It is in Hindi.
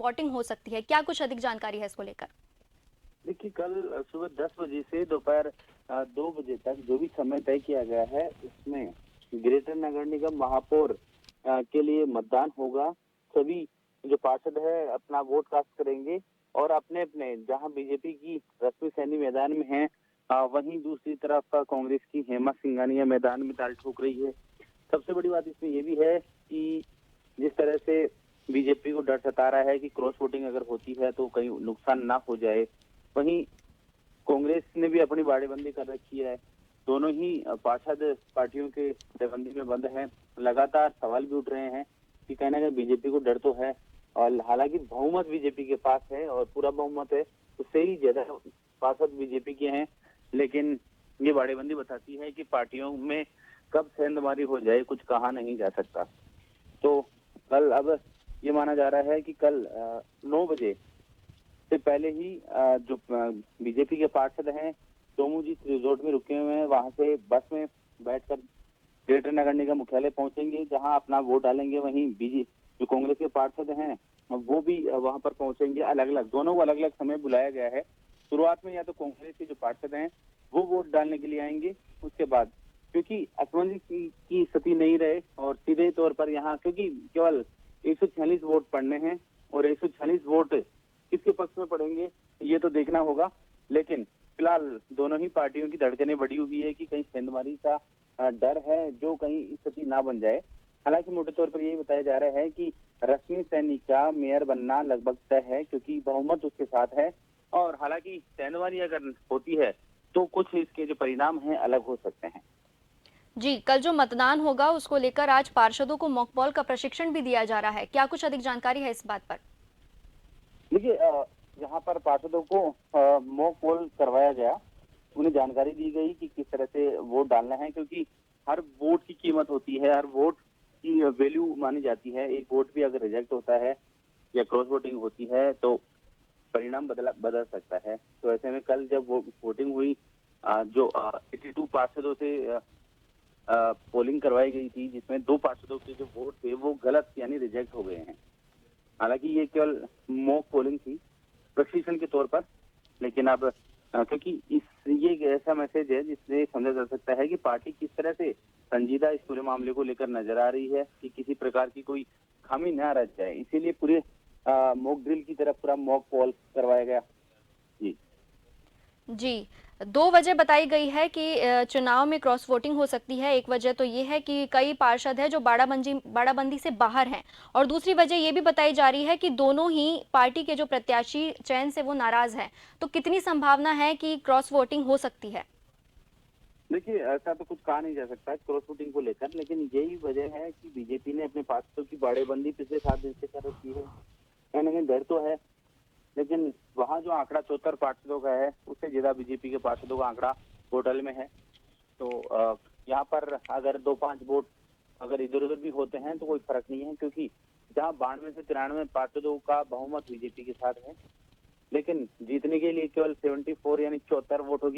वोटिंग हो सकती है, क्या कुछ अधिक जानकारी है इसको लेकर? देखिए, कल सुबह 10 बजे से दोपहर 2 बजे तक जो भी समय तय किया गया है, उसमें ग्रेटर नगर निगम महापौर के लिए मतदान होगा। सभी जो पार्षद है अपना वोट कास्ट करेंगे और अपने-अपने जहां बीजेपी की रश्मि सैनी मैदान में है, वहीं दूसरी तरफ कांग्रेस की हेमा सिंघानिया मैदान में दाल ठोक रही है। सबसे बड़ी बात इसमें ये भी है कि जिस तरह से बीजेपी को डर सता रहा है कि क्रॉस वोटिंग अगर होती है तो कहीं नुकसान ना हो जाए, वहीं कांग्रेस ने भी अपनी बाड़ेबंदी कर रखी है। दोनों ही पार्षद पार्टियों के बाड़ेबंदी में बंद हैं। लगातार सवाल भी उठ रहे हैं कि कहीं ना कहीं बीजेपी को डर तो है, और हालांकि बहुमत बीजेपी के पास है और पूरा बहुमत है, उससे ही ज्यादा पार्षद बीजेपी के हैं। लेकिन ये बाड़ेबंदी बताती है कि पार्टियों में कब सेंधमारी हो जाए कुछ कहा नहीं जा सकता। तो कल अब ये माना जा रहा है कि कल 9 बजे से पहले ही जो बीजेपी के पार्षद हैं, सोमू रिजॉर्ट में रुके हुए हैं, वहां से बस में बैठकर ग्रेटर नगर निगम मुख्यालय पहुंचेंगे, जहां अपना वोट डालेंगे। वहीं बीजे जो कांग्रेस के पार्षद हैं वो भी वहां पर पहुंचेंगे। अलग अलग दोनों को अलग अलग समय बुलाया गया है। शुरुआत में या तो कांग्रेस के जो पार्षद हैं वो वोट डालने के लिए आएंगे, उसके बाद क्योंकि असमंजस की स्थिति नहीं रहे और सीधे तौर पर यहाँ क्योंकि केवल 146 वोट पड़ने हैं और 146 वोट किसके पक्ष में पड़ेंगे ये तो देखना होगा। लेकिन फिलहाल दोनों ही पार्टियों की धड़कनें बढ़ी हुई है कि कहीं सेंधमारी का डर है, जो कहीं स्थिति ना बन जाए। हालांकि मोटे तौर पर यही बताया जा रहा है कि रश्मि सैनी का मेयर बनना लगभग तय है, क्योंकि बहुमत उसके साथ है। और हालांकि सेंधमारी अगर होती है तो कुछ इसके जो परिणाम हैं अलग हो सकते हैं। जी, कल जो मतदान होगा उसको लेकर आज पार्षदों को मॉकपॉल का प्रशिक्षण भी दिया जा रहा है, क्या कुछ अधिक जानकारी है इस बात पर? देखिए, यहाँ पर पार्षदों को मॉक पोल करवाया गया। उन्हें जानकारी दी गई कि किस तरह से वोट डालना है, क्योंकि हर वोट की कीमत होती है, हर वोट की वैल्यू मानी जाती है। एक वोट भी अगर रिजेक्ट होता है या क्रॉस वोटिंग होती है तो परिणाम बदल सकता है। तो ऐसे में कल जब वो वोटिंग हुई, जो 82 पार्षदों से पोलिंग करवाई गई थी, जिसमें 2 पार्षदों के जो वोट थे वो गलत यानी रिजेक्ट हो गए हैं। हालांकि ये केवल मॉक पोलिंग थी प्रशिक्षण के तौर पर। लेकिन अब क्योंकि ये एक ऐसा मैसेज है जिससे समझा जा सकता है कि पार्टी किस तरह से संजीदा इस पूरे मामले को लेकर नजर आ रही है कि किसी प्रकार की कोई खामी न रह जाए, इसीलिए पूरे मॉक ड्रिल की तरफ पूरा मॉक पोल करवाया गया। जी जी, 2 वजह बताई गई है कि चुनाव में क्रॉस वोटिंग हो सकती है। एक वजह तो ये है कि कई पार्षद हैं जो बाड़ाबंदी से बाहर हैं, और दूसरी वजह ये भी बताई जा रही है कि दोनों ही पार्टी के जो प्रत्याशी चयन से वो नाराज हैं। तो कितनी संभावना है कि क्रॉस वोटिंग हो सकती है? देखिए, ऐसा तो कुछ कहा नहीं जा सकता क्रॉस वोटिंग को लेकर, लेकिन यही वजह है कि बीजेपी ने अपने पार्षदों की बाड़ेबंदी पिछले 7 दिन से कर रखी है। कहीं ना कहीं डर तो है, लेकिन वहाँ जो आंकड़ा 74 पार्षदों का है उससे ज्यादा बीजेपी के पार्षदों का आंकड़ा टोटल में है। तो यहाँ पर अगर 2-5 वोट अगर इधर उधर भी होते हैं तो कोई फर्क नहीं है, क्योंकि जहाँ 92 से 93 पार्षदों का बहुमत बीजेपी के साथ है, लेकिन जीतने के लिए केवल 74 यानी 74 वोट होगी।